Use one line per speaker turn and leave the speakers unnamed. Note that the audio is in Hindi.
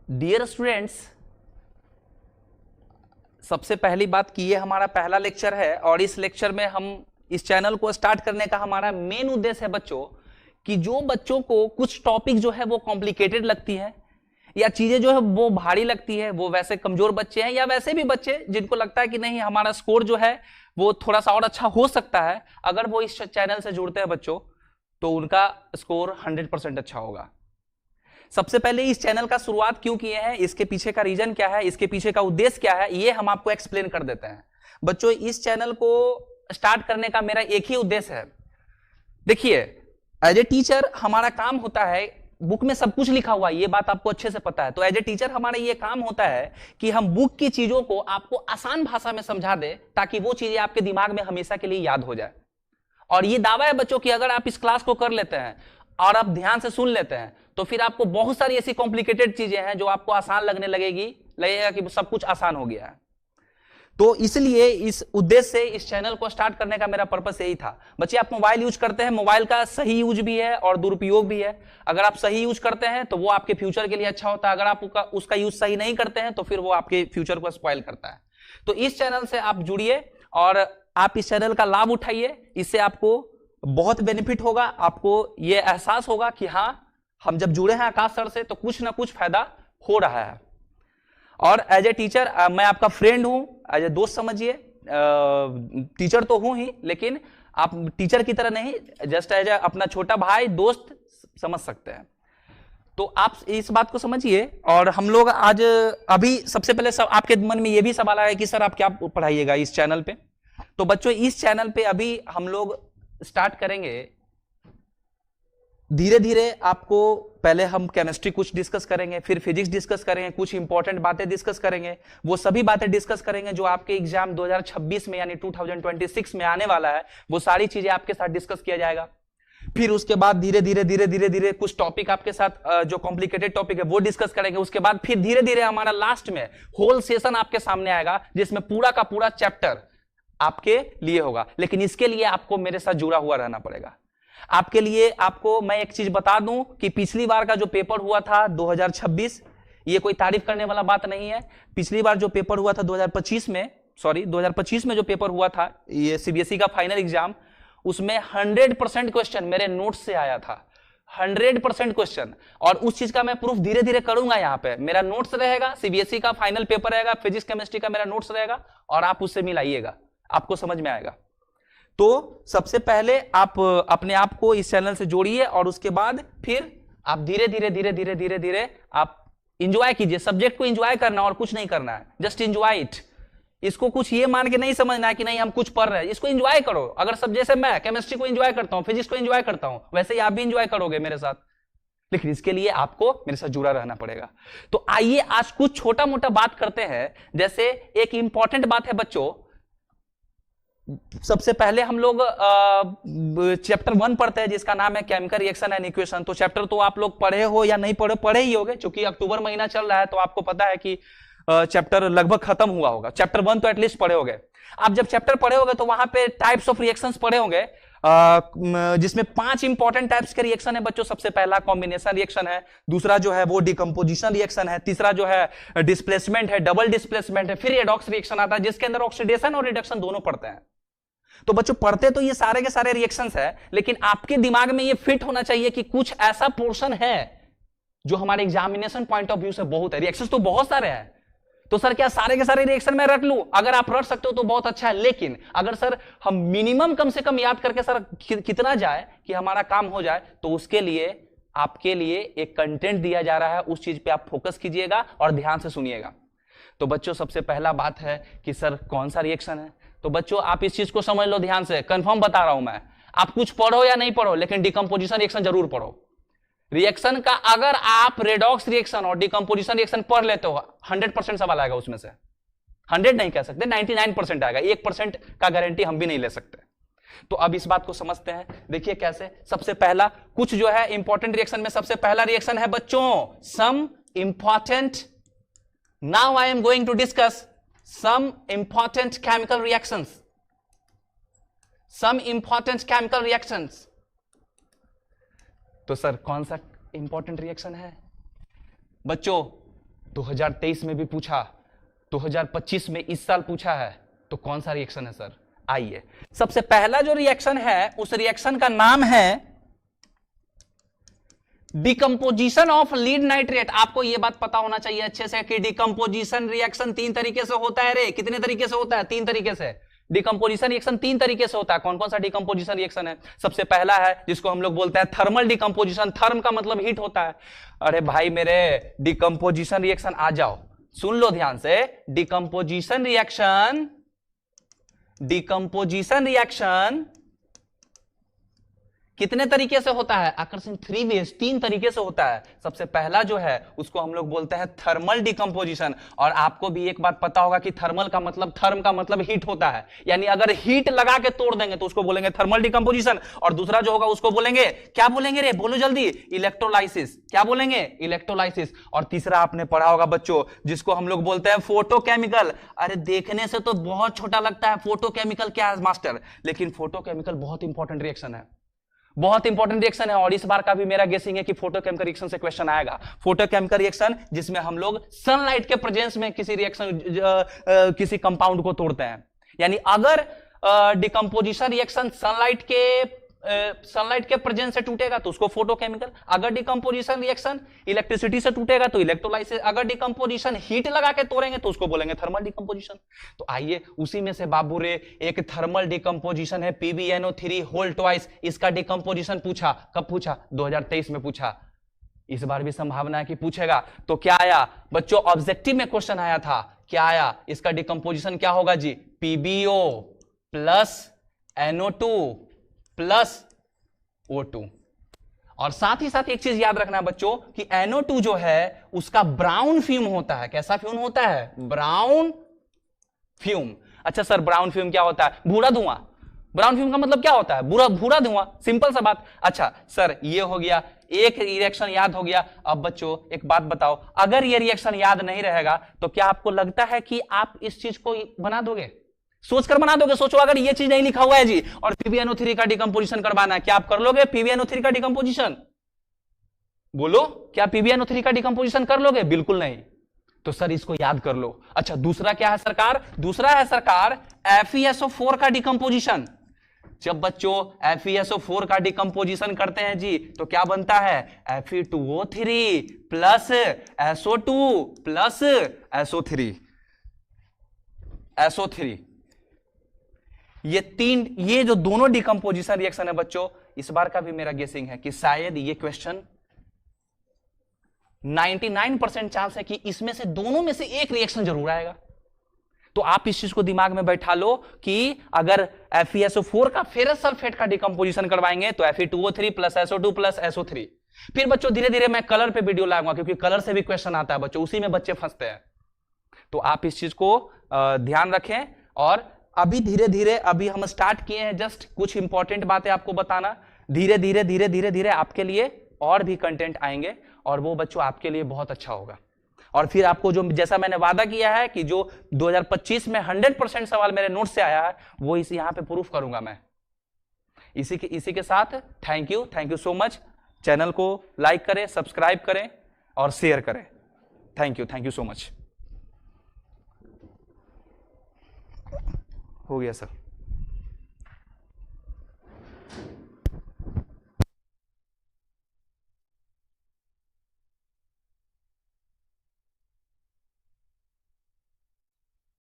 डियर स्टूडेंट्स, सबसे पहली बात कि ये हमारा पहला लेक्चर है और इस लेक्चर में हम इस चैनल को स्टार्ट करने का हमारा मेन उद्देश्य है बच्चों कि जो बच्चों को कुछ टॉपिक जो है वो कॉम्प्लिकेटेड लगती है या चीजें जो है वो भारी लगती है, वो वैसे कमजोर बच्चे हैं या वैसे भी बच्चे जिनको लगता है कि नहीं हमारा स्कोर जो है वो थोड़ा सा और अच्छा हो सकता है, अगर वो इस चैनल से जुड़ते हैं बच्चों तो उनका स्कोर 100% अच्छा होगा। सबसे पहले इस चैनल का शुरुआत क्यों किए हैं, इसके पीछे का रीजन क्या है, इसके पीछे का उद्देश्य क्या है, ये हम आपको एक्सप्लेन कर देते हैं। बच्चों, इस चैनल को स्टार्ट करने का मेरा एक ही उद्देश्य है। देखिए, एज ए टीचर हमारा काम होता है, बुक में सब कुछ लिखा हुआ है, ये बात आपको अच्छे से पता है, तो एज ए टीचर हमारा ये काम होता है कि हम बुक की चीजों को आपको आसान भाषा में समझा दे ताकि वो चीजें आपके दिमाग में हमेशा के लिए याद हो जाए। और ये दावा है बच्चों कि अगर आप इस क्लास को कर लेते हैं और आप ध्यान से सुन लेते हैं तो फिर आपको बहुत सारी ऐसी कॉम्प्लिकेटेड चीजें हैं जो आपको आसान लगने लगेगा कि सब कुछ आसान हो गया है। तो इसलिए इस उद्देश्य से इस चैनल को स्टार्ट करने का मेरा पर्पस यही था। बच्चे, आप मोबाइल यूज करते हैं, मोबाइल का सही यूज भी है और दुरुपयोग भी है। अगर आप सही यूज करते हैं तो वो आपके फ्यूचर के लिए अच्छा होता है, अगर आप उसका यूज सही नहीं करते हैं तो फिर वो आपके फ्यूचर को स्पॉइल करता है। तो इस चैनल से आप जुड़िए और आप इस चैनल का लाभ उठाइए, इससे आपको बहुत बेनिफिट होगा। आपको ये एहसास होगा कि हाँ, हम जब जुड़े हैं आकाश सर से तो कुछ ना कुछ फायदा हो रहा है। और एज ए टीचर मैं आपका फ्रेंड हूं, एज ए दोस्त समझिए। टीचर तो हूं ही, लेकिन आप टीचर की तरह नहीं, जस्ट एज ए अपना छोटा भाई दोस्त समझ सकते हैं। तो आप इस बात को समझिए। और हम लोग आज अभी सबसे पहले सब आपके मन में ये भी सवाल आया कि सर आप क्या पढ़ाइएगा इस चैनल पे। तो बच्चों, इस चैनल पे अभी हम लोग स्टार्ट करेंगे धीरे धीरे। आपको पहले हम केमिस्ट्री कुछ डिस्कस करेंगे, फिर फिजिक्स डिस्कस करेंगे, कुछ इंपॉर्टेंट बातें डिस्कस करेंगे। वो सभी बातें डिस्कस करेंगे जो आपके एग्जाम 2026 में यानी 2026 में आने वाला है, वो सारी चीजें आपके साथ डिस्कस किया जाएगा। फिर उसके बाद धीरे धीरे कुछ टॉपिक आपके साथ जो कॉम्प्लिकेटेड टॉपिक है वो डिस्कस करेंगे। उसके बाद फिर धीरे धीरे हमारा लास्ट में होल सेशन आपके सामने आएगा जिसमें पूरा का पूरा चैप्टर आपके लिए होगा। लेकिन इसके लिए आपको मेरे साथ जुड़ा हुआ रहना पड़ेगा। आपके लिए आपको मैं एक चीज बता दूं कि पिछली बार का जो पेपर हुआ था 2026, ये कोई तारीफ करने वाला बात नहीं है। पिछली बार जो पेपर हुआ था 2025 में जो पेपर हुआ था, ये सीबीएसई का फाइनल एग्जाम, उसमें 100% क्वेश्चन मेरे नोट्स से आया था। 100% क्वेश्चन। और उस चीज का मैं प्रूफ धीरे धीरे करूंगा। यहाँ पे मेरा नोट्स रहेगा, सीबीएसई का फाइनल पेपर रहेगा, फिजिक्स केमिस्ट्री का मेरा नोट्स रहेगा और आप उससे मिलाइएगा, आपको समझ में आएगा। तो सबसे पहले आप अपने आप को इस चैनल से जोड़िए और उसके बाद फिर आप धीरे धीरे आप इंजॉय कीजिए। सब्जेक्ट को इंजॉय करना और कुछ नहीं करना है, जस्ट इंजॉय इट। इसको कुछ ये मान के नहीं समझना है कि नहीं हम कुछ पढ़ रहे हैं, इसको इंजॉय करो। अगर सब जैसे मैं केमिस्ट्री को इंजॉय करता हूं, फिजिक्स को इंजॉय करता हूं, वैसे ही आप भी इंजॉय करोगे मेरे साथ। लेकिन इसके लिए आपको मेरे साथ जुड़ा रहना पड़ेगा। तो आइए आज कुछ छोटा मोटा बात करते हैं। जैसे एक इंपॉर्टेंट बात है बच्चों, सबसे पहले हम लोग चैप्टर 1 पढ़ते हैं जिसका नाम है केमिकल रिएक्शन एंड इक्वेशन। तो चैप्टर तो आप लोग पढ़े हो या नहीं पढ़े ही होंगे, क्योंकि अक्टूबर महीना चल रहा है तो आपको पता है कि चैप्टर लगभग खत्म हुआ होगा। चैप्टर 1 तो एटलीस्ट पढ़े होंगे। आप जब चैप्टर पढ़े होंगे तो वहां पे टाइप्स ऑफ रिएक्शंस पढ़े होंगे, जिसमें 5 इंपॉर्टेंट टाइप्स के रिएक्शन है बच्चों। सबसे पहला कॉम्बिनेशन रिएक्शन है, दूसरा जो है वो डिकम्पोजिशन रिएक्शन है, तीसरा जो है डिस्प्लेसमेंट है, डबल डिस्प्लेसमेंट है, फिर रेडॉक्स रिएक्शन आता है जिसके अंदर ऑक्सीडेशन और रिडक्शन दोनों पढ़ते हैं। तो बच्चों, पढ़ते तो ये सारे के सारे रिएक्शंस है, लेकिन आपके दिमाग में ये फिट होना चाहिए कि कुछ ऐसा पोर्शन है जो हमारे एग्जामिनेशन पॉइंट ऑफ व्यू से बहुत है। रिएक्शंस तो बहुत सारे हैं, तो सर क्या सारे के सारे रिएक्शन में रट लूं? अगर आप रट सकते हो तो बहुत अच्छा है, लेकिन अगर सर हम मिनिमम कम से कम याद करके सर कितना जाए कि हमारा काम हो जाए, तो उसके लिए आपके लिए एक कंटेंट दिया जा रहा है, उस चीज पे आप फोकस कीजिएगा और ध्यान से सुनिएगा। तो बच्चों, सबसे पहला बात है कि सर कौन सा रिएक्शन है। तो बच्चों, आप इस चीज को समझ लो ध्यान से, कंफर्म बता रहा हूं मैं। आप कुछ पढ़ो या नहीं पढ़ो, लेकिन डिकम्पोजिशन रिएक्शन जरूर पढ़ो। रिएक्शन का अगर आप रेडॉक्स रिएक्शन और डिकम्पोजिशन रिएक्शन पढ़ लेते हो, 100% सवाल आएगा उसमें से। 100 नहीं कह सकते, 99% आएगा, 1% का गारंटी हम भी नहीं ले सकते। तो अब इस बात को समझते हैं। देखिए कैसे। सबसे पहला कुछ जो है इंपॉर्टेंट रिएक्शन में सबसे पहला रिएक्शन है बच्चों some important. Now I am going to discuss some important chemical reactions. Some important chemical reactions. तो सर कौन सा इंपॉर्टेंट रिएक्शन है बच्चों? 2023 में भी पूछा, 2025 में इस साल पूछा है, तो कौन सा रिएक्शन है सर? आइए, सबसे पहला जो रिएक्शन है उस रिएक्शन का नाम है डिकम्पोजिशन ऑफ लीड नाइट्रेट। आपको यह बात पता होना चाहिए अच्छे से कि डिकम्पोजिशन रिएक्शन 3 तरीके से होता है रे। कितने तरीके से होता है? 3 तरीके से। डिकम्पोजिशन रिएक्शन 3 तरीके से होता है। कौन कौन सा डिकम्पोजिशन रिएक्शन है? सबसे पहला है जिसको हम लोग बोलते हैं थर्मल डिकम्पोजिशन। थर्म का मतलब हीट होता है। अरे भाई मेरे, डिकम्पोजिशन रिएक्शन आ जाओ, सुन लो ध्यान से। डिकम्पोजिशन रिएक्शन कितने तरीके से होता है? आकर्षण 3 वेज, 3 तरीके से होता है। सबसे पहला जो है उसको हम लोग बोलते हैं थर्मल डिकम्पोजिशन। और आपको भी एक बात पता होगा कि थर्मल का मतलब, थर्म का मतलब हीट होता है, यानी अगर हीट लगा के तोड़ देंगे तो उसको बोलेंगे थर्मल डिकम्पोजिशन। और दूसरा जो होगा उसको बोलेंगे, क्या बोलेंगे रे? बोलो जल्दी। इलेक्ट्रोलाइसिस। क्या बोलेंगे? इलेक्ट्रोलाइसिस। और तीसरा आपने पढ़ा होगा बच्चों, जिसको हम लोग बोलते हैं फोटोकेमिकल। अरे देखने से तो बहुत छोटा लगता है फोटोकेमिकल क्या है मास्टर, लेकिन फोटोकेमिकल बहुत इंपॉर्टेंट रिएक्शन है, बहुत इंपॉर्टेंट रिएक्शन है। और इस बार का भी मेरा गेसिंग है कि फोटोकेमिकल रिएक्शन से क्वेश्चन आएगा। फोटोकेमिकल रिएक्शन जिसमें हम लोग सनलाइट के प्रेजेंस में किसी रिएक्शन, किसी कंपाउंड को तोड़ते हैं। यानी अगर डिकम्पोजिशन रिएक्शन सनलाइट के प्रेजेंस से टूटेगा तो उसको फोटोकेमिकल, अगर डिकम्पोजिशन रिएक्शन इलेक्ट्रिसिटी से टूटेगा तो इलेक्ट्रोलाइसिस, अगर डिकम्पोजिशन हीट लगा के तोड़ेंगे तो उसको बोलेंगे थर्मल डिकम्पोजिशन। तो आइए उसी में से बाबू रे एक थर्मल डिकम्पोजिशन है PbNO3 होल ट्वाइस। इसका डिकम्पोजिशन पूछा, कब पूछा? 2023 में पूछा। इस बार भी संभावना है कि पूछेगा। तो क्या आया बच्चों? ऑब्जेक्टिव में क्वेश्चन आया था, क्या आया? इसका डिकम्पोजिशन क्या होगा जी? PbO plus NO2 plus O2। और साथ ही साथ एक चीज याद रखना बच्चों कि NO2 जो है उसका ब्राउन फ्यूम होता है। कैसा फ्यूम होता है? Brown fume. अच्छा सर, ब्राउन फ्यूम क्या होता है? भूरा धुआं। ब्राउन फ्यूम का मतलब क्या होता है? भूरा धुआं, सिंपल सा बात। अच्छा सर, ये हो गया, एक रिएक्शन याद हो गया। अब बच्चों एक बात बताओ, अगर ये रिएक्शन याद नहीं रहेगा तो क्या आपको लगता है कि आप इस चीज को बना दोगे? सोचकर बना दोगे? सोचो, अगर ये चीज नहीं लिखा हुआ है जी और PbNO3 का डिकम्पोजिशन करवाना है, क्या आप कर लोगे PbNO3 का डिकम्पोजिशन? बोलो, क्या PbNO3 का डिकम्पोजिशन कर लोगे? बिल्कुल नहीं। तो सर इसको याद कर लो। अच्छा, दूसरा क्या है सरकार? दूसरा है सरकार FeSO4 का डिकम्पोजिशन। जब बच्चों FeSO4 का डिकम्पोजिशन करते हैं जी तो क्या बनता है? Fe2O3 plus SO2 plus SO3। ये जो दोनों डिकम्पोजिशन रिएक्शन है बच्चों, इस बार का भी मेरा गेसिंग है कि शायद ये क्वेश्चन 99% चांस है कि इसमें से दोनों में से एक रिएक्शन जरूर आएगा। तो आप इस चीज को दिमाग में बैठा लो कि अगर FeSO4 का फेरस सल्फेट का डिकम्पोजिशन करवाएंगे तो Fe2O3 plus SO2 plus SO3। फिर बच्चों धीरे धीरे मैं कलर पे वीडियो लाऊंगा, क्योंकि कलर से भी क्वेश्चन आता है बच्चों, उसी में बच्चे फंसते हैं। तो आप इस चीज को ध्यान रखें। और अभी धीरे धीरे, अभी हम स्टार्ट किए हैं जस्ट कुछ इंपॉर्टेंट बातें आपको बताना। धीरे धीरे आपके लिए और भी कंटेंट आएंगे और वो बच्चों आपके लिए बहुत अच्छा होगा। और फिर आपको जो, जैसा मैंने वादा किया है कि जो 2025 में 100% सवाल मेरे नोट से आया है वो इस यहां पे प्रूफ करूंगा मैं। इसी के साथ thank you so much. Channel को लाइक करें, सब्सक्राइब करें और शेयर करें। Thank you so much. हो गया सर।